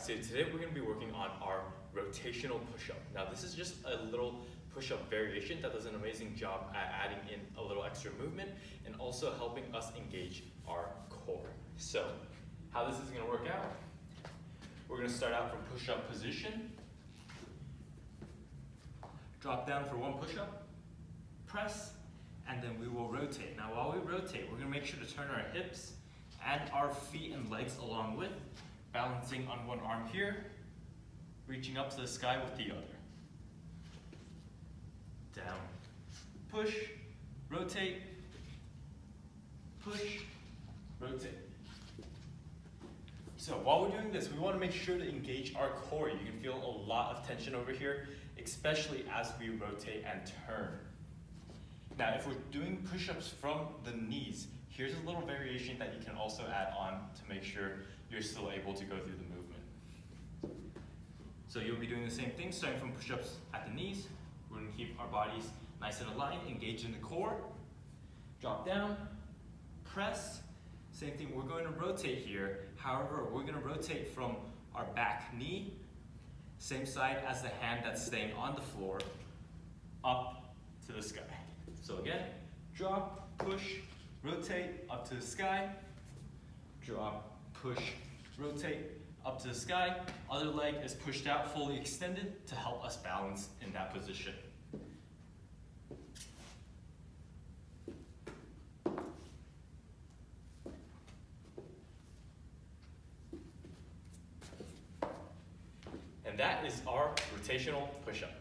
so today we're going to be working on our rotational push-up. Now this is just a little push-up variation that does an amazing job at adding in a little extra movement and also helping us engage our core. So how this is going to work out, we're going to start out from push-up position, drop down for one push-up, press, and then we will rotate. Now while we rotate, we're going to make sure to turn our hips and our feet and legs along with, balancing on one arm here, reaching up to the sky with the other. Down, push, rotate, push, rotate. So while we're doing this, we want to make sure to engage our core. You can feel a lot of tension over here, especially as we rotate and turn. Now, if we're doing push-ups from the knees, here's a little variation that you can also add on to make sure you're still able to go through the movement. So you'll be doing the same thing, starting from push-ups at the knees. We're going to keep our bodies nice and aligned, engage in the core, drop down, press. Same thing, we're going to rotate here. However, we're going to rotate from our back knee, same side as the hand that's staying on the floor, up to the sky. So again, drop, push, rotate, up to the sky, drop, push, rotate, up to the sky. Other leg is pushed out, fully extended to help us balance in that position. And that is our rotational push-up.